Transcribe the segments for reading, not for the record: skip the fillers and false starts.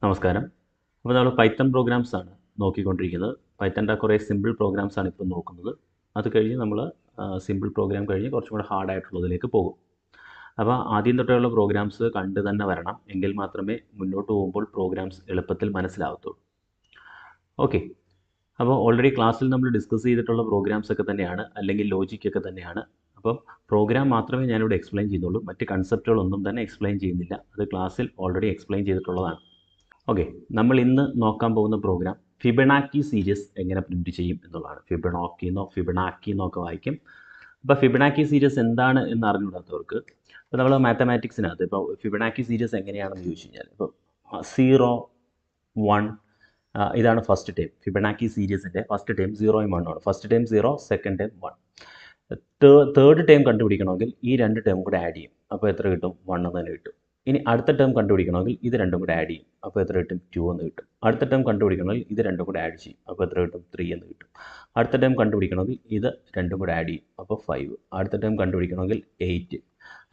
നമസ്കാരം. അപ്പോൾ നമ്മൾ പൈത്തൺ പ്രോഗ്രാംസ് ആണ് നോക്കിക്കൊണ്ടിരിക്കുന്നത്. പൈത്തണിൻ്റെ കുറേ സിമ്പിൾ പ്രോഗ്രാംസ് ആണ് ഇപ്പോൾ നോക്കുന്നത്. അത് കഴിഞ്ഞ് നമ്മൾ സിമ്പിൾ പ്രോഗ്രാം കഴിഞ്ഞ് കുറച്ചും കൂടെ ഹാർഡായിട്ടുള്ളതിലേക്ക് പോകും. അപ്പോൾ ആദ്യം തൊട്ടുള്ള പ്രോഗ്രാംസ് കണ്ട് തന്നെ വരണം, എങ്കിൽ മാത്രമേ മുന്നോട്ട് പോകുമ്പോൾ പ്രോഗ്രാംസ് എളുപ്പത്തിൽ മനസ്സിലാവത്തുള്ളൂ. ഓക്കെ, അപ്പോൾ ഓൾറെഡി ക്ലാസ്സിൽ നമ്മൾ ഡിസ്കസ് ചെയ്തിട്ടുള്ള പ്രോഗ്രാംസ് ഒക്കെ തന്നെയാണ്, അല്ലെങ്കിൽ ലോജിക്കൊക്കെ തന്നെയാണ്. അപ്പം പ്രോഗ്രാം മാത്രമേ ഞാനിവിടെ എക്സ്പ്ലെയിൻ ചെയ്യുന്നുള്ളൂ, മറ്റ് കൺസെപ്റ്റുകളൊന്നും തന്നെ എക്സ്പ്ലെയിൻ ചെയ്യുന്നില്ല. അത് ക്ലാസ്സിൽ ഓൾറെഡി എക്സ്പ്ലെയിൻ ചെയ്തിട്ടുള്ളതാണ്. ഓക്കെ, നമ്മൾ ഇന്ന് നോക്കാൻ പോകുന്ന പ്രോഗ്രാം ഫിബൊനാച്ചി സീരീസ് എങ്ങനെ പ്രിൻറ്റ് ചെയ്യും എന്നുള്ളതാണ്. ഫിബൊനാക്കി എന്നൊക്കെ വായിക്കും. അപ്പോൾ ഫിബൊനാച്ചി സീരീസ് എന്താണ് എന്ന് അറിഞ്ഞുകൂടാത്തവർക്ക്, ഇപ്പോൾ നമ്മൾ മാത്തമാറ്റിക്സിനകത്ത് ഇപ്പോൾ ഫിബൊനാച്ചി സീരീസ് എങ്ങനെയാണെന്ന് ചോദിച്ചു കഴിഞ്ഞാൽ, ഇപ്പോൾ 0, 1 ഇതാണ് ഫസ്റ്റ് ടൈം. ഫിബൊനാച്ചി സീരീസിൻ്റെ ഫസ്റ്റ് ടൈം 0 ഉം 1 ആണ്. First time 0, second time 1. Third time കണ്ടുപിടിക്കണമെങ്കിൽ ഈ രണ്ട് ടേം കൂടെ ആഡ് ചെയ്യും. അപ്പോൾ എത്ര കിട്ടും? 1 എന്ന് തന്നെ കിട്ടും. ഇനി അടുത്ത ടേം കണ്ടുപിടിക്കണമെങ്കിൽ ഇത് രണ്ടും കൂടെ ആഡ് ചെയ്യും. അപ്പോൾ എത്ര കിട്ടും? 2 എന്ന് കിട്ടും. അടുത്ത ടേം കണ്ടുപിടിക്കണമെങ്കിൽ ഇത് രണ്ടും കൂടെ ആഡ് ചെയ്യും. അപ്പോൾ എത്ര കിട്ടും? 3 എന്ന് കിട്ടും. അടുത്ത ടേം കണ്ടുപിടിക്കണമെങ്കിൽ ഇത് രണ്ടും കൂടെ ആഡ് ചെയ്യും. അപ്പോൾ 5. അടുത്ത ടേം കണ്ടുപിടിക്കണമെങ്കിൽ 8.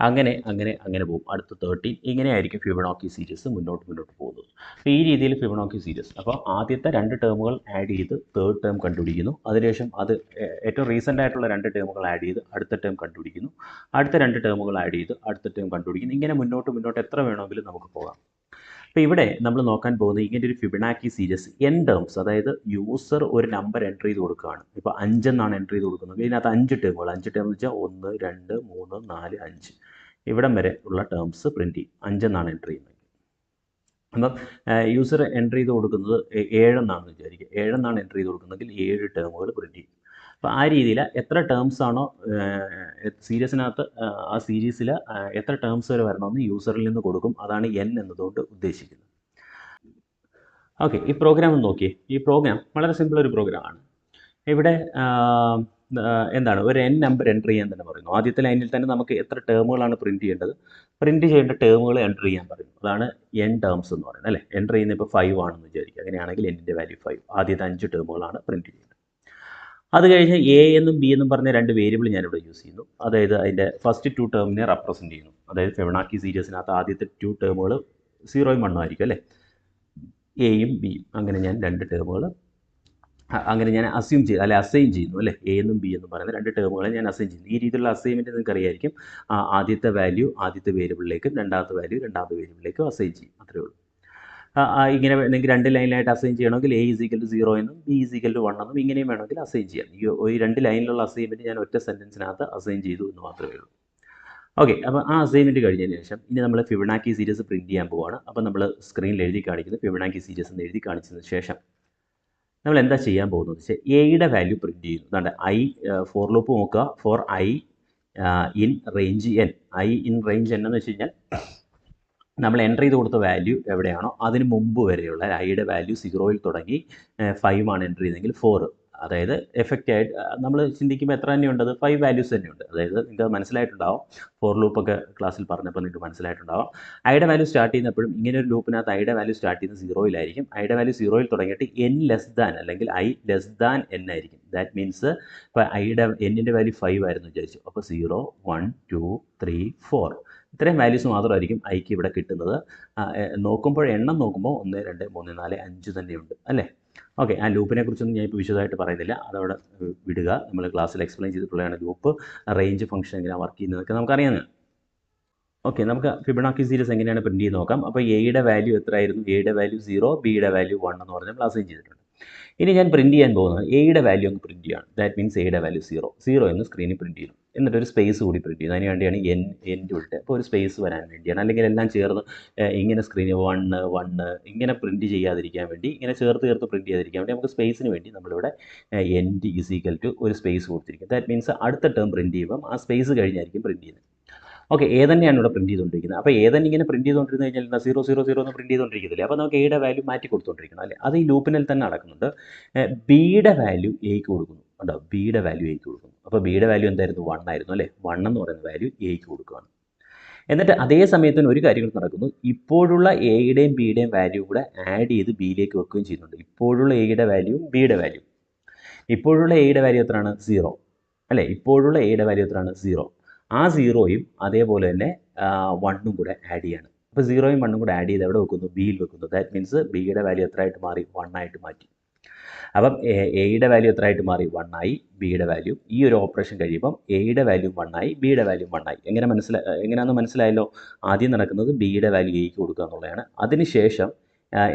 അങ്ങനെ പോകും. അടുത്ത 13. ഇങ്ങനെയായിരിക്കും ഫിബൊനാച്ചി സീരീസ് മുന്നോട്ട് പോകുന്നത്. അപ്പോൾ ഈ രീതിയിൽ ഫിബൊനാച്ചി സീരീസ്, അപ്പോൾ ആദ്യത്തെ രണ്ട് ടേമുകൾ ആഡ് ചെയ്ത് തേർഡ് ടേം കണ്ടുപിടിക്കുന്നു. അതിനുശേഷം അത് ഏറ്റവും റീസെൻ്റ് ആയിട്ടുള്ള രണ്ട് ടേമുകൾ ആഡ് ചെയ്ത് അടുത്ത ടേം കണ്ടുപിടിക്കുന്നു. അടുത്ത രണ്ട് ടേമുകൾ ആഡ് ചെയ്ത് അടുത്ത ടേം കണ്ടുപിടിക്കുന്നു. ഇങ്ങനെ മുന്നോട്ട് എത്ര വേണമെങ്കിലും നമുക്ക് പോകാം. അപ്പോൾ ഇവിടെ നമ്മൾ നോക്കാൻ പോകുന്നത് ഇങ്ങനെ ഒരു ഫിബൊനാച്ചി സീരീസ് n ടേംസ്, അതായത് യൂസർ ഒരു നമ്പർ എൻ്റർ ചെയ്ത് കൊടുക്കുകയാണ്. ഇപ്പോൾ 5 എന്നാണ് എൻ്റർ ചെയ്ത് കൊടുക്കുന്നത്. ഇതിനകത്ത് 5 ടേമുകൾ എന്ന് വെച്ചാൽ 1, 2, 3, 4, 5 ഇവിടം വരെ ഉള്ള ടേംസ് പ്രിൻറ്റ് ചെയ്യും. 5 എന്നാണ് എൻ്റർ ചെയ്യുന്നത്. അപ്പം യൂസർ എൻ്റർ ചെയ്ത് കൊടുക്കുന്നത് 7 എന്നാണെന്ന് വിചാരിക്കുക. 7 എന്നാണ് എൻ്റർ ചെയ്ത് കൊടുക്കുന്നതെങ്കിൽ 7 ടേമുകൾ പ്രിൻറ്റ് ചെയ്യും. അപ്പോൾ ആ രീതിയിൽ എത്ര ടേംസ് ആണോ സീരീസിനകത്ത്, ആ സീരീസിൽ എത്ര ടേംസ് വരെ വരണമെന്ന് യൂസറിൽ നിന്ന് കൊടുക്കും. അതാണ് n എന്നതുകൊണ്ട് ഉദ്ദേശിക്കുന്നത്. ഓക്കെ, ഈ പ്രോഗ്രാം ഒന്ന് നോക്കിയേ. ഈ പ്രോഗ്രാം വളരെ സിമ്പിൾ ഒരു പ്രോഗ്രാമാണ്. ഇവിടെ എന്താണ് ഒരു n നമ്പർ എൻ്റർ ചെയ്യാൻ തന്നെ പറയുന്നു. ആദ്യത്തെ ലൈനിൽ തന്നെ നമുക്ക് എത്ര ടേമുകളാണ് പ്രിൻറ്റ് ചെയ്യേണ്ടത്, പ്രിൻറ്റ് ചെയ്യേണ്ട ടേമുകൾ എൻ്റർ ചെയ്യാൻ പറയുന്നു. അതാണ് n ടേംസ് എന്ന് പറയുന്നത്, അല്ലേ? എൻ്റർ ചെയ്യുന്നത് ഇപ്പോൾ 5 ആണെന്ന് വിചാരിക്കുക. അങ്ങനെയാണെങ്കിൽ n-ൻ്റെ വാല്യൂ 5. ആദ്യത്തെ 5 ടേമുകളാണ് പ്രിൻറ്റ് ചെയ്യുന്നത്. അത് കഴിഞ്ഞ് a എന്നും b എന്നും പറഞ്ഞ രണ്ട് വേരിയബിൾ ഞാനിവിടെ യൂസ് ചെയ്യുന്നു. അതായത് അതിൻ്റെ ഫസ്റ്റ് 2 ടേമിനെ റെപ്രസെൻറ്റ് ചെയ്യുന്നു. അതായത് ഫിബൊനാച്ചി സീരീസിനകത്ത് ആദ്യത്തെ 2 ടേമുകൾ 0 ഉം 1 ആയിരിക്കും, അല്ലേ? എയും ബിയും. അങ്ങനെ ഞാൻ രണ്ട് ടേമുകൾ അങ്ങനെ ഞാൻ അസ്യൂം ചെയ്തു, അല്ലെ അസൈൻ ചെയ്യുന്നു, അല്ലേ? എ എന്നും ബി എന്നും പറയുന്ന രണ്ട് ടേമുകളെ ഞാൻ അസൈൻ ചെയ്യുന്നു. ഈ രീതിയിലുള്ള അസൈൻമെൻറ്റ് നിങ്ങൾക്ക് അറിയായിരിക്കും. ആദ്യത്തെ വാല്യൂ ആദ്യത്തെ വേരിയബിളിലേക്കും രണ്ടാമത്തെ വാല്യൂ രണ്ടാമത്തെ വേരിയബിളിലേക്കും അസൈൻ ചെയ്യും. അത്രയേ ഉള്ളൂ. ഇങ്ങനെ നിങ്ങൾക്ക് രണ്ട് ലൈനിലായിട്ട് അസൈൻ ചെയ്യണമെങ്കിൽ a = 0 എന്നും b = 1 എന്നും ഇങ്ങനെയും വേണമെങ്കിൽ അസൈൻ ചെയ്യാം. ഈ രണ്ട് ലൈനിലുള്ള അസൈൻമെൻറ്റ് ഞാൻ ഒറ്റ സെൻറ്റൻസിനകത്ത് അസൈൻ ചെയ്തു എന്ന് മാത്രമേ ഉള്ളൂ. ഓക്കെ, അപ്പോൾ ആ അസൈൻമെൻറ്റ് കഴിഞ്ഞതിന് ശേഷം ഇനി നമ്മൾ ഫിബൊനാച്ചി സീരീസ് പ്രിൻറ്റ് ചെയ്യാൻ പോവുകയാണ്. അപ്പോൾ നമ്മൾ സ്ക്രീനിൽ എഴുതി കാണിക്കുന്നത് ഫിബൊനാച്ചി സീരീസ് എന്ന് എഴുതി കാണിച്ചതിന് ശേഷം നമ്മൾ എന്താ ചെയ്യാൻ പോകുന്നത് വെച്ചാൽ എയുടെ വാല്യൂ പ്രിൻറ്റ് ചെയ്യുന്നു. അതാണ്ട് ഫോർ ലൂപ്പ് നോക്കുക. For i in range n. i in range n എന്ന് വെച്ച് കഴിഞ്ഞാൽ നമ്മൾ എൻ്റർ ചെയ്ത് കൊടുത്ത വാല്യൂ എവിടെയാണോ അതിന് മുമ്പ് വരെയുള്ള ഐയുടെ വാല്യൂ 0-ൽ തുടങ്ങി 5 ആണ് എൻ്റർ ചെയ്തെങ്കിൽ 4. അതായത് എഫക്റ്റായിട്ട് നമ്മൾ ചിന്തിക്കുമ്പോൾ എത്ര തന്നെയുണ്ട്? അത് 5 വാല്യൂസ് തന്നെയുണ്ട്. അതായത് നിങ്ങൾക്ക് മനസ്സിലായിട്ടുണ്ടാവും. ഫോർ ലൂപ്പൊക്കെ ക്ലാസ്സിൽ പറഞ്ഞപ്പോൾ നിങ്ങൾക്ക് മനസ്സിലായിട്ടുണ്ടാവും. ഐയുടെ വാല്യൂ സ്റ്റാർട്ട് ചെയ്യുന്നപ്പോഴും ഇങ്ങനെ ഒരു ലൂപ്പിനകത്ത് ഐയുടെ വാല്യൂ സ്റ്റാർട്ട് ചെയ്യുന്നത് 0-ലായിരിക്കും. ഐയുടെ വാല്യൂ 0-ൽ തുടങ്ങിയിട്ട് n അല്ലെങ്കിൽ i n ആയിരിക്കും. ദാറ്റ് മീൻസ് ഇപ്പോൾ ഐയുടെ n-ൻ്റെ വാല്യൂ 5 ആയിരുന്നു വിചാരിച്ചു. അപ്പോൾ 0, 1, 2, 3, 4 ഇത്രയും വാല്യൂസ് മാത്രമായിരിക്കും ഐക്ക് ഇവിടെ കിട്ടുന്നത്. നോക്കുമ്പോൾ എണ്ണം നോക്കുമ്പോൾ 1, 2, 3, 4, 5 തന്നെയുണ്ട്, അല്ലേ? ഓക്കെ, ആ ലൂപ്പിനെ കുറിച്ചൊന്നും ഞാൻ ഇപ്പോൾ വിശദമായിട്ട് പറയുന്നില്ല. അതവിടെ വിടുക. നമ്മൾ ക്ലാസ്സിൽ എക്സ്പ്ലെയിൻ ചെയ്തിട്ടുള്ളതാണ് ലൂപ്പ്, റേഞ്ച് ഫംഗ്ഷൻ എങ്ങനെയാണ് വർക്ക് ചെയ്യുന്നതൊക്കെ നമുക്കറിയാവുന്നത്. ഓക്കെ, നമുക്ക് ഫിബൊനാച്ചി സീരീസ് എങ്ങനെയാണ് പ്രിൻറ്റ് ചെയ്ത് നോക്കാം. അപ്പോൾ എയുടെ വാല്യൂ എത്രയായിരുന്നു? എയുടെ വാല്യൂ 0, ബിയുടെ വാല്യൂ 1 എന്ന് പറഞ്ഞാൽ അസൈൻ ചെയ്തിട്ടുണ്ട്. ഇനി ഞാൻ പ്രിൻറ്റ് ചെയ്യാൻ പോകുന്നത് എയുടെ വാല്യൂ അങ്ങ് പ്രിൻറ്റ് ചെയ്യാണ്. ദാറ്റ് മീൻസ് എയുടെ വാല്യൂ 0 എന്ന് സ്ക്രീനിൽ പ്രിൻറ്റ് ചെയ്യുന്നു. എന്നിട്ടൊരു സ്പേസ് കൂടി പ്രിൻറ്റ് ചെയ്യുന്നു. അതിന് വേണ്ടിയാണ് n വിട്ട്. അപ്പോൾ ഒരു സ്പേസ് വരാൻ വേണ്ടിയാണ്. അല്ലെങ്കിൽ എല്ലാം ചേർന്ന് ഇങ്ങനെ സ്ക്രീനിൽ 1 ഇങ്ങനെ പ്രിൻറ്റ് ചെയ്യാതിരിക്കാൻ വേണ്ടി, ഇങ്ങനെ ചേർത്ത് പ്രിൻറ്റ് ചെയ്യാതിരിക്കാൻ വേണ്ടി നമുക്ക് സ്പേസിന് വേണ്ടി നമ്മളിവിടെ n ഒരു സ്പേസ് കൊടുത്തിരിക്കും. ദാറ്റ് മീൻസ് അടുത്ത ടേം പ്രിൻറ്റ് ചെയ്യുമ്പം ആ സ്പേസ് കഴിഞ്ഞായിരിക്കും പ്രിൻറ്റ് ചെയ്യുന്നത്. ഓക്കെ, തന്നെയാണ് ഇവിടെ പ്രിൻറ്റ് ചെയ്തുകൊണ്ടിരിക്കുന്നത്. അപ്പോൾ തന്നെ ഇങ്ങനെ പ്രിൻറ്റ് ചെയ്തുകൊണ്ടിരുന്നു കഴിഞ്ഞാൽ 0 എന്ന് പ്രിൻറ്റ് ചെയ്തുകൊണ്ടിരിക്കത്തില്ലേ? അപ്പോൾ നമുക്ക് എയുടെ വാല്യൂ മാറ്റി കൊടുത്തുകൊണ്ടിരിക്കണം, അല്ലേ? അത് ഈ ലൂപ്പിനിൽ തന്നെ നടക്കുന്നുണ്ട്. ബിയുടെ വാല്യൂ എക്ക് കൊടുക്കുന്നു. ഉണ്ടോ? ബിയുടെ വാല്യൂ എക്ക് കൊടുക്കുന്നു. അപ്പോൾ ബിയുടെ വാല്യൂ എന്തായിരുന്നു? 1 ആയിരുന്നു, അല്ലേ? 1 എന്ന് പറയുന്ന വാല്യൂ എക്ക് കൊടുക്കുകയാണ്. എന്നിട്ട് അതേ സമയത്തിന് ഒരു കാര്യം നടക്കുന്നു. ഇപ്പോഴുള്ള എയുടെയും ബിയുടെയും വാല്യൂ കൂടെ ആഡ് ചെയ്ത് ബിയിലേക്ക് വെക്കുകയും ചെയ്യുന്നുണ്ട്. ഇപ്പോഴുള്ള എയുടെ വാല്യൂവും ബിയുടെ വാല്യൂ. ഇപ്പോഴുള്ള എയുടെ വാല്യൂ എത്രയാണ്? 0, അല്ലേ? ഇപ്പോഴുള്ള എയുടെ വാല്യൂ എത്രയാണ്? 0. ആ 0യും അതേപോലെ തന്നെ 1ഉം കൂടെ ആഡ് ചെയ്യാണ്. അപ്പോൾ 0യും 1ഉം കൂടെ ആഡ് ചെയ്ത് എവിടെ വെക്കുന്നു? ബിയിൽ വെക്കുന്നു. ദാറ്റ് മീൻസ് ബിയുടെ വാല്യൂ എത്ര ആയിട്ട് മാറി? 1 ആയിട്ട് മാറ്റി. അപ്പം എയുടെ വാല്യൂ എത്ര ആയിട്ട് മാറി? 1 ആയി. ബിയുടെ വാല്യൂ ഈ ഒരു ഓപ്പറേഷൻ കഴിയുമ്പം എയുടെ വാല്യൂ 1 ആയി, ബിയുടെ വാല്യൂ 1 ആയി. എങ്ങനെയാണെന്ന് മനസ്സിലായല്ലോ? ആദ്യം നടക്കുന്നത് ബിയുടെ വാല്യൂ എയ്ക്ക് കൊടുക്കുക എന്നുള്ളതാണ്. അതിനുശേഷം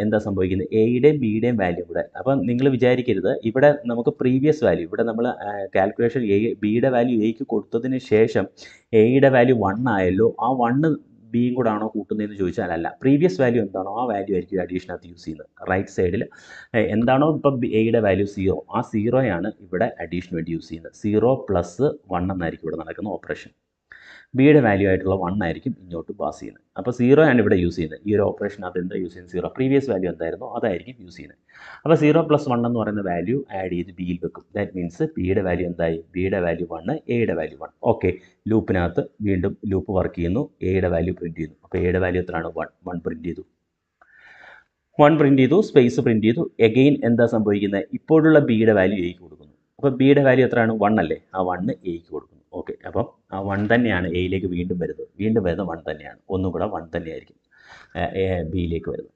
എന്താ സംഭവിക്കുന്നത്? എയുടെയും ബിയുടെയും വാല്യൂ കൂടെ. അപ്പം നിങ്ങൾ വിചാരിക്കരുത് ഇവിടെ നമുക്ക് പ്രീവിയസ് വാല്യൂ, ഇവിടെ നമ്മൾ കാൽക്കുലേഷൻ ബിയുടെ വാല്യൂ എയ്ക്ക് കൊടുത്തതിന് ശേഷം എയുടെ വാല്യൂ 1 ആയല്ലോ, ആ 1 ബിയും കൂടെ ആണോ കൂട്ടുന്നതെന്ന് ചോദിച്ചാൽ അല്ല. പ്രീവിയസ് വാല്യൂ എന്താണോ ആ വാല്യൂ ആയിരിക്കും അഡീഷനകത്ത് യൂസ് ചെയ്യുന്നത്. റൈറ്റ് സൈഡിൽ എന്താണോ ഇപ്പം എയുടെ വാല്യൂ 0, ആ 0യാണ് ഇവിടെ അഡീഷന് വേണ്ടി യൂസ് ചെയ്യുന്നത്. 0 + 1 എന്നായിരിക്കും ഇവിടെ നടക്കുന്ന ഓപ്പറേഷൻ. ബിയുടെ വാല്യൂ ആയിട്ടുള്ള 1 ആയിരിക്കും ഇങ്ങോട്ട് പാസ് ചെയ്യുന്നത്. അപ്പോൾ 0 ആണ് ഇവിടെ യൂസ് ചെയ്യുന്നത്. ഈ ഒരു ഓപ്പറേഷനകത്ത് എന്താ യൂസ് ചെയ്യുന്നത്? 0. പ്രീവിയസ് വാല്യൂ എന്തായിരുന്നോ അതായിരിക്കും യൂസ് ചെയ്യുന്നത്. അപ്പോൾ 0 + 1 എന്ന് പറയുന്ന വാല്യൂ ആഡ് ചെയ്ത് ബിയിൽ വെക്കും. ദാറ്റ് മീൻസ് ബിയുടെ വാല്യൂ എന്തായി? ബിയുടെ വാല്യൂ 1, എയുടെ വാല്യൂ 1. ഓക്കെ, ലൂപ്പിനകത്ത് വീണ്ടും ലൂപ്പ് വർക്ക് ചെയ്യുന്നു. എയുടെ വാല്യൂ പ്രിൻറ്റ് ചെയ്യുന്നു. അപ്പോൾ എയുടെ വാല്യൂ എത്രയാണ്? 1 പ്രിൻറ്റ് ചെയ്തു. 1 പ്രിൻറ്റ് ചെയ്തു, സ്പേസ് പ്രിൻറ്റ് ചെയ്തു. എഗെയിൻ എന്താ സംഭവിക്കുന്നത്? ഇപ്പോഴുള്ള ബിയുടെ വാല്യൂ എയ്ക്ക് കൊടുക്കുന്നു. അപ്പോൾ ബിയുടെ വാല്യൂ എത്രയാണ്? 1 അല്ലേ? ആ 1 എയ്ക്ക് കൊടുക്കുന്നു. ഓക്കെ, അപ്പം ആ 1 തന്നെയാണ് എയിലേക്ക് വീണ്ടും വരുന്നത്. വീണ്ടും വരുന്ന 1 തന്നെയാണ്. ഒന്നും കൂടെ 1 തന്നെയായിരിക്കും ബിയിലേക്ക് വരുന്നത്.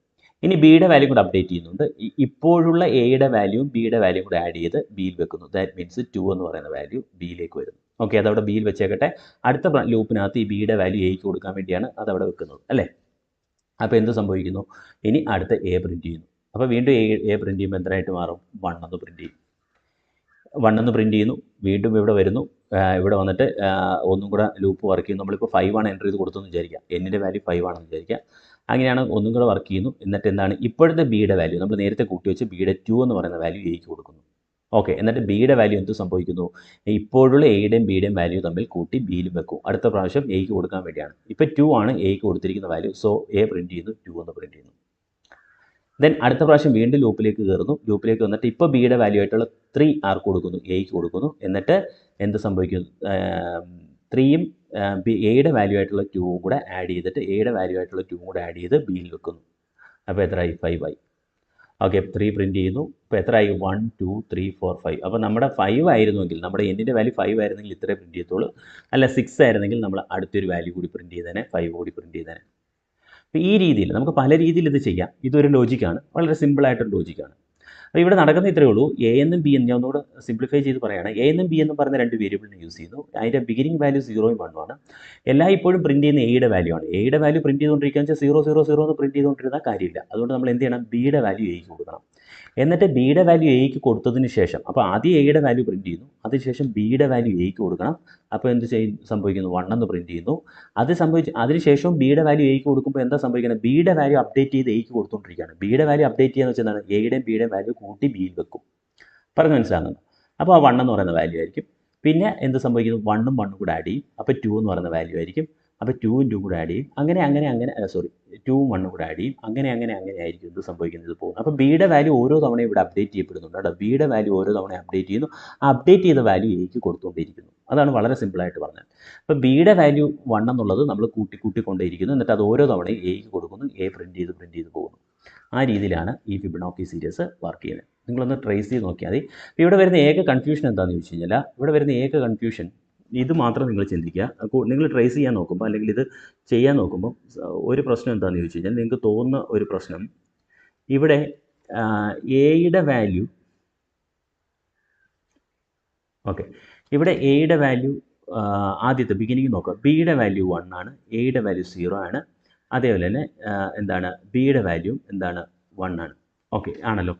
ഇനി ബിയുടെ വാല്യൂ കൂടെ അപ്ഡേറ്റ് ചെയ്യുന്നുണ്ട്. ഇപ്പോഴുള്ള എയുടെ വാല്യൂവും ബിയുടെ വാല്യൂ കൂടെ ആഡ് ചെയ്ത് ബിയിൽ വെക്കുന്നു. ദാറ്റ് മീൻസ് 2 എന്ന് പറയുന്ന വാല്യൂ ബിയിലേക്ക് വരുന്നു. ഓക്കെ, അതവിടെ ബിയിൽ വെച്ചേക്കട്ടെ. അടുത്ത ലൂപ്പിനകത്ത് ഈ ബിയുടെ വാല്യൂ എയ്ക്ക് കൊടുക്കാൻ വേണ്ടിയാണ് അതവിടെ വെക്കുന്നത് അല്ലേ? അപ്പോൾ എന്ത് സംഭവിക്കുന്നു? ഇനി അടുത്ത എ പ്രിൻറ്റ് ചെയ്യുന്നു. അപ്പോൾ വീണ്ടും എ പ്രിൻറ്റ് ചെയ്യുമ്പോൾ എന്തായിട്ട് മാറും? 1 എന്ന് പ്രിൻറ്റ് ചെയ്യും. 1 എന്ന് പ്രിൻറ്റ് ചെയ്യുന്നു. വീണ്ടും ഇവിടെ വരുന്നു. ഇവിടെ വന്നിട്ട് ഒന്നും കൂടെ ലൂപ്പ് വർക്ക് ചെയ്യുന്നു. നമ്മളിപ്പോൾ 5 ആണ് എൻ്റർ ചെയ്ത് കൊടുത്തെന്ന് വിചാരിക്കുക. എന്നിൻ്റെ വാല്യൂ 5 ആണെന്ന് വിചാരിക്കുക. അങ്ങനെയാണ് ഒന്നും കൂടെ വർക്ക് ചെയ്യുന്നു. എന്നിട്ട് എന്താണ്? ഇപ്പോഴത്തെ ബിയുടെ വാല്യൂ നമ്മൾ നേരത്തെ കൂട്ടി വെച്ച് ബിയുടെ 2 എന്ന് പറയുന്ന വാല്യൂ എയ്ക്ക് കൊടുക്കുന്നു. ഓക്കെ, എന്നിട്ട് ബിയുടെ വാല്യൂ എന്ത് സംഭവിക്കുന്നു? ഇപ്പോഴുള്ള എയുടെയും ബിയുടെയും വാല്യൂ തമ്മിൽ കൂട്ടി ബിയിലും വെക്കും. അടുത്ത പ്രാവശ്യം എയ്ക്ക് കൊടുക്കാൻ വേണ്ടിയാണ്. ഇപ്പോൾ 2 ആണ് എയ്ക്ക് കൊടുത്തിരിക്കുന്ന വാല്യൂ. സോ എ പ്രിൻറ്റ് ചെയ്യുന്നു, 2 എന്ന് പ്രിൻറ്റ് ചെയ്യുന്നു. ദെൻ അടുത്ത പ്രാവശ്യം വീണ്ടും ലൂപ്പിലേക്ക് കയറുന്നു. ലൂപ്പിലേക്ക് വന്നിട്ട് ഇപ്പോൾ ബിയുടെ വാല്യൂ ആയിട്ടുള്ള 3 ആർക്ക് കൊടുക്കുന്നു? എയ്ക്ക് കൊടുക്കുന്നു. എന്നിട്ട് എന്ത് സംഭവിക്കുന്നു? 3യും എയുടെ വാല്യൂ ആയിട്ടുള്ള 2ഉം കൂടെ ആഡ് ചെയ്തിട്ട് എയുടെ വാല്യൂ ആയിട്ടുള്ള 2ഉം കൂടെ ആഡ് ചെയ്ത് ബിയിൽ വെക്കുന്നു. അപ്പോൾ എത്രയായി? 5 ആയി. ഓക്കെ, 3 പ്രിൻറ്റ് ചെയ്യുന്നു. ഇപ്പോൾ എത്രയായി? 1 2 3 4 5. അപ്പോൾ നമ്മുടെ 5 ആയിരുന്നെങ്കിൽ, നമ്മുടെ എന്നിൻ്റെ വാല്യൂ 5 ആയിരുന്നെങ്കിൽ ഇത്രേ പ്രിൻറ്റ് ചെയ്യത്തുള്ളൂ. അല്ല 6 ആയിരുന്നെങ്കിൽ നമ്മൾ അടുത്തൊരു വാല്യൂ കൂടി പ്രിൻറ്റ് ചെയ്തേനെ, 5 കൂടി പ്രിൻറ്റ് ചെയ്തേനെ. അപ്പോൾ ഈ രീതിയിൽ നമുക്ക് പല രീതിയിൽ ഇത് ചെയ്യാം. ഇതൊരു ലോജിക്കാണ്, വളരെ സിമ്പിളായിട്ടൊരു ലോജിക്കാണ്. അപ്പോൾ ഇവിടെ നടക്കുന്ന ഇത്രയേ ഉള്ളൂ. എ എന്നും ബി എന്നും ഞാൻ ഒന്നുകൂടെ സിംപ്ലിഫൈ ചെയ്ത് പറയുകയാണ്. എ എന്നും ബി എന്നും പറയുന്ന 2 വേരിയബിളിനെ യൂസ് ചെയ്യുന്നു. അതിൻ്റെ ബിഗിനിങ് വാല്യൂ 0യും 1ഉം ആണ്. എല്ലാം ഇപ്പോഴും പ്രിൻറ്റ് ചെയ്യുന്ന എയുടെ വാല്യൂ ആണ്. എയുടെ വാല്യൂ പ്രിൻറ്റ് ചെയ്തുകൊണ്ടിരിക്കുകയെന്ന് വെച്ചാൽ 0 0 0 എന്ന് പ്രിൻറ്റ് ചെയ്തുകൊണ്ടിരുന്ന കാര്യമില്ല. അതുകൊണ്ട് നമ്മൾ എന്ത് ചെയ്യണം? ബിയുടെ വാല്യൂ എയ്ക്ക് കൊടുക്കണം. എന്നിട്ട് ബിയുടെ വാല്യൂ എയ്ക്ക് കൊടുത്തതിന് ശേഷം, അപ്പോൾ ആദ്യം എയുടെ വാല്യൂ പ്രിൻറ്റ് ചെയ്യുന്നു, അതിനുശേഷം ബിയുടെ വാല്യൂ എയ്ക്ക് കൊടുക്കണം. അപ്പോൾ എന്ത് സംഭവിക്കുന്നു? 1 എന്ന് പ്രിൻറ്റ് ചെയ്യുന്നു. അതിനുശേഷം ബിയുടെ വാല്യൂ എയ്ക്ക് കൊടുക്കുമ്പോൾ എന്താ സംഭവിക്കുന്നത്? ബിയുടെ വാല്യൂ അപ്ഡേറ്റ് ചെയ്ത് എയ്ക്ക് കൊടുത്തുകൊണ്ടിരിക്കുകയാണ്. ബിയുടെ വാല്യൂ അപ്ഡേറ്റ് ചെയ്യുക എന്ന് വെച്ചാൽ എന്താണ്? എയുടെയും ബിയുടെയും വാല്യൂ കൂട്ടി ബിയിൽ വെക്കും. പറഞ്ഞ് മനസ്സിലാകുന്നുണ്ട്? അപ്പോൾ ആ 1 എന്ന് പറയുന്ന വാല്യൂ ആയിരിക്കും. പിന്നെ എന്ത് സംഭവിക്കുന്നു? 1ഉം 1ഉം കൂടെ ആഡ് ചെയ്യും. അപ്പോൾ 2 എന്ന് പറയുന്ന വാല്യൂ ആയിരിക്കും. അപ്പോൾ 2ഉം 2ഉം കൂടെ ആഡ് ചെയ്യും. അങ്ങനെ 2ഉം 1ഉം കൂടെ ആഡ് ചെയ്യും. അങ്ങനെ ആയിരിക്കും ഇത് സംഭവിക്കുന്നത്, പോകുന്നത്. അപ്പോൾ ബിയുടെ വാല്യൂ ഓരോ തവണയും ഇവിടെ അപ്ഡേറ്റ് ചെയ്യപ്പെടുന്നുണ്ട് കേട്ടോ. ബിയുടെ വാല്യൂ ഓരോ തവണ അപ്ഡേറ്റ് ചെയ്യുന്നു. ആ അപ്ഡേറ്റ് ചെയ്ത വാല്യൂ എയ്ക്ക് കൊടുത്തുകൊണ്ടിരിക്കുന്നു. അതാണ് വളരെ സിമ്പിളായിട്ട് പറഞ്ഞത്. അപ്പോൾ ബിയുടെ വാല്യൂ 1 എന്നുള്ളത് നമ്മൾ കൂട്ടിക്കൊണ്ടേയിരിക്കുന്നു. എന്നിട്ട് അത് ഓരോ തവണയും എയ്ക്ക് കൊടുക്കുന്നു. എ പ്രിൻറ്റ് ചെയ്ത് പോകുന്നു. ആ രീതിയിലാണ് ഈ ഫിബൊനാച്ചി സീരീസ് വർക്ക് ചെയ്യുന്നത്. നിങ്ങളൊന്ന് ട്രേസ് ചെയ്ത് നോക്കിയാൽ മതി. ഇവിടെ വരുന്ന ഏക കൺഫ്യൂഷൻ എന്താണെന്ന് ചോദിച്ചു കഴിഞ്ഞാൽ, ഇവിടെ വരുന്ന ഏക കൺഫ്യൂഷൻ ഇത് മാത്രം നിങ്ങൾ ചിന്തിക്കുക. അപ്പോൾ നിങ്ങൾ ട്രേസ് ചെയ്യാൻ നോക്കുമ്പോൾ, അല്ലെങ്കിൽ ഇത് ചെയ്യാൻ നോക്കുമ്പോൾ ഒരു പ്രശ്നം എന്താണെന്ന് ചോദിച്ചു കഴിഞ്ഞാൽ, നിങ്ങൾക്ക് തോന്നുന്ന ഒരു പ്രശ്നം, ഇവിടെ എയുടെ വാല്യൂ, ഓക്കെ, ഇവിടെ എയുടെ വാല്യൂ ആദ്യത്തെ ബിഗിനിങ് നോക്കുക. ബിയുടെ വാല്യൂ 1 ആണ്, എയുടെ വാല്യൂ 0 ആണ്. അതേപോലെ തന്നെ എന്താണ്? ബിയുടെ വാല്യൂ എന്താണ്? 1 ആണ്. ഓക്കെ ആണല്ലോ.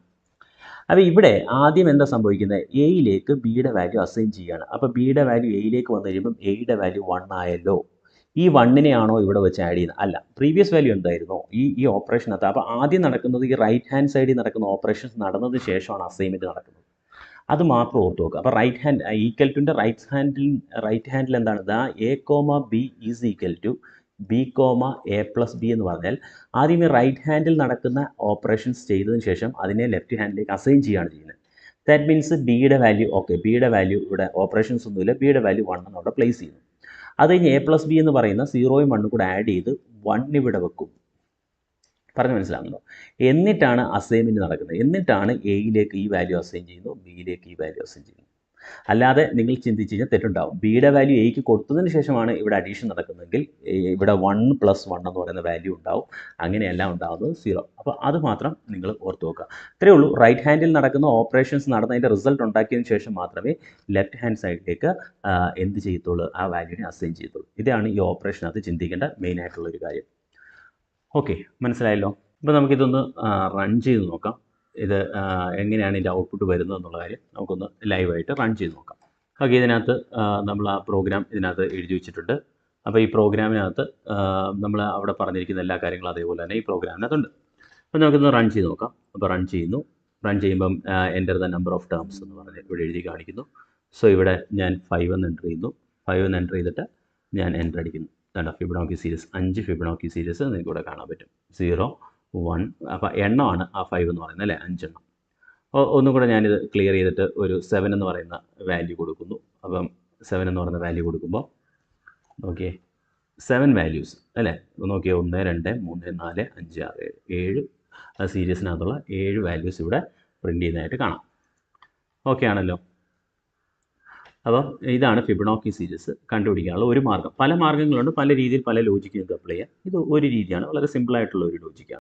അപ്പോൾ ഇവിടെ ആദ്യം എന്താ സംഭവിക്കുന്നത്? എയിലേക്ക് ബിയുടെ വാല്യൂ അസൈൻ ചെയ്യുകയാണ്. അപ്പോൾ ബിയുടെ വാല്യൂ എയിലേക്ക് വന്നു കഴിയുമ്പം എയുടെ വാല്യൂ 1 ആയല്ലോ. ഈ 1നെയാണോ ഇവിടെ വെച്ച് ആഡ് ചെയ്യുന്നത്? അല്ല, പ്രീവിയസ് വാല്യൂ എന്തായിരുന്നോ ഈ ഓപ്പറേഷനകത്ത്. അപ്പോൾ ആദ്യം നടക്കുന്നത് ഈ റൈറ്റ് ഹാൻഡ് സൈഡിൽ നടക്കുന്ന ഓപ്പറേഷൻസ് നടന്നതിന് ശേഷമാണ് അസൈൻമെൻറ്റ് നടക്കുന്നത്. അത് മാത്രം ഓർത്ത് നോക്കുക. അപ്പോൾ റൈറ്റ് ഹാൻഡ് ഈക്വൽ ടുൻ്റെ റൈറ്റ് ഹാൻഡിൽ എന്താണ്? ദാ A comma B is equal to B comma A plus B എന്ന് പറഞ്ഞാൽ ആദ്യം ഈ റൈറ്റ് ഹാൻഡിൽ നടക്കുന്ന ഓപ്പറേഷൻസ് ചെയ്തതിന് ശേഷം അതിനെ ലെഫ്റ്റ് ഹാൻഡിലേക്ക് അസൈൻ ചെയ്യുകയാണ് ചെയ്യുന്നത്. ദാറ്റ് മീൻസ് ബിയുടെ വാല്യൂ, ഓക്കെ, ബിയുടെ വാല്യൂ ഇവിടെ ഓപ്പറേഷൻസ് ഒന്നുമില്ല, ബിയുടെ വാല്യൂ 1 എന്നവിടെ പ്ലേസ് ചെയ്യുന്നു. അത് കഴിഞ്ഞ് എ പ്ലസ് ബി എന്ന് പറയുന്ന 0യും 1ഉം കൂടെ ആഡ് ചെയ്ത് 1 ഇവിടെ വെക്കും. പറഞ്ഞ് മനസ്സിലാകുന്നുണ്ടോ? എന്നിട്ടാണ് അസൈൻമെൻറ്റ് നടക്കുന്നത്. എന്നിട്ടാണ് എയിലേക്ക് ഈ വാല്യൂ അസൈൻ ചെയ്യുന്നു, ബിയിലേക്ക് ഈ വാല്യൂ അസൈൻ ചെയ്യുന്നു. അല്ലാതെ നിങ്ങൾ ചിന്തിച്ച് കഴിഞ്ഞാൽ തെറ്റുണ്ടാവും. ബിയുടെ വാല്യൂ എയ്ക്ക് കൊടുത്തതിന് ശേഷമാണ് ഇവിടെ അഡീഷൻ നടക്കുന്നതെങ്കിൽ ഇവിടെ 1 + 1 എന്ന് പറയുന്ന വാല്യൂ ഉണ്ടാവും. അങ്ങനെയല്ല ഉണ്ടാകുന്നത് 0. അപ്പോൾ അത് മാത്രം നിങ്ങൾ ഓർത്ത് വെക്കുക. ഇത്രയേ ഉള്ളൂ. റൈറ്റ് ഹാൻഡിൽ നടക്കുന്ന ഓപ്പറേഷൻസ് നടന്നതിൻ്റെ റിസൾട്ട് ഉണ്ടാക്കിയതിന് ശേഷം മാത്രമേ ലെഫ്റ്റ് ഹാൻഡ് സൈഡിലേക്ക് എന്ത് ചെയ്യത്തുള്ളൂ, ആ വാല്യൂവിനെ അസൈൻ ചെയ്യത്തുള്ളൂ. ഇതാണ് ഈ ഓപ്പറേഷനകത്ത് ചിന്തിക്കേണ്ട മെയിനായിട്ടുള്ളൊരു കാര്യം. ഓക്കെ, മനസ്സിലായല്ലോ. അപ്പോൾ നമുക്കിതൊന്ന് റൺ ചെയ്ത് നോക്കാം. ഇത് എങ്ങനെയാണ് ഇതിൻ്റെ ഔട്ട്പുട്ട് വരുന്നത് എന്നുള്ള കാര്യം നമുക്കൊന്ന് ലൈവായിട്ട് റൺ ചെയ്ത് നോക്കാം. ഓക്കെ, ഇതിനകത്ത് നമ്മൾ ആ പ്രോഗ്രാം ഇതിനകത്ത് എഴുതി വെച്ചിട്ടുണ്ട്. അപ്പോൾ ഈ പ്രോഗ്രാമിനകത്ത് നമ്മൾ അവിടെ പറഞ്ഞിരിക്കുന്ന എല്ലാ കാര്യങ്ങളും അതേപോലെ തന്നെ ഈ പ്രോഗ്രാമിനകത്തുണ്ട്. അപ്പോൾ നമുക്കിന്ന് റൺ ചെയ്ത് നോക്കാം. അപ്പോൾ റൺ ചെയ്യുന്നു. റൺ ചെയ്യുമ്പം enter the number of terms എന്ന് പറഞ്ഞ് ഇവിടെ എഴുതി കാണിക്കുന്നു. സോ ഇവിടെ ഞാൻ 5 എന്ന് എൻ്റർ ചെയ്യുന്നു. 5 എന്ന് എൻ്റർ ചെയ്തിട്ട് ഞാൻ എൻ്റർ അടിക്കുന്നു. വേണ്ട, ഫിബൊനാച്ചി സീരീസ് 5 ഫിബൊനാച്ചി സീരീസ് നിങ്ങൾക്ക് ഇവിടെ കാണാൻ പറ്റും. 0, 1. അപ്പോൾ എണ്ണമാണ് ആ 5 എന്ന് പറയുന്നത് അല്ലേ, 5 എണ്ണം. ഒന്നും കൂടെ ഞാനിത് ക്ലിയർ ചെയ്തിട്ട് ഒരു 7 എന്ന് പറയുന്ന വാല്യൂ കൊടുക്കുന്നു. അപ്പം 7 എന്ന് പറയുന്ന വാല്യൂ കൊടുക്കുമ്പോൾ നോക്കിയേ 7 വാല്യൂസ് അല്ലേ, നോക്കിയേ 1, 2, 3, 4, 5, 6, 7 സീരീസിനകത്തുള്ള 7 വാല്യൂസ് ഇവിടെ പ്രിൻ്റ് ചെയ്യുന്നതായിട്ട് കാണാം. ഓക്കെ ആണല്ലോ. അപ്പം ഇതാണ് ഫിബൊനാച്ചി സീരീസ് കണ്ടുപിടിക്കാനുള്ള ഒരു മാർഗ്ഗം. പല മാർഗ്ഗങ്ങളുണ്ട്, പല രീതിയിൽ പല ലോജിക്ക് നിങ്ങൾക്ക് അപ്ലൈ ചെയ്യാം. ഇത് ഒരു രീതിയാണ്, വളരെ സിമ്പിളായിട്ടുള്ള ഒരു ലോജിക്കാണ്.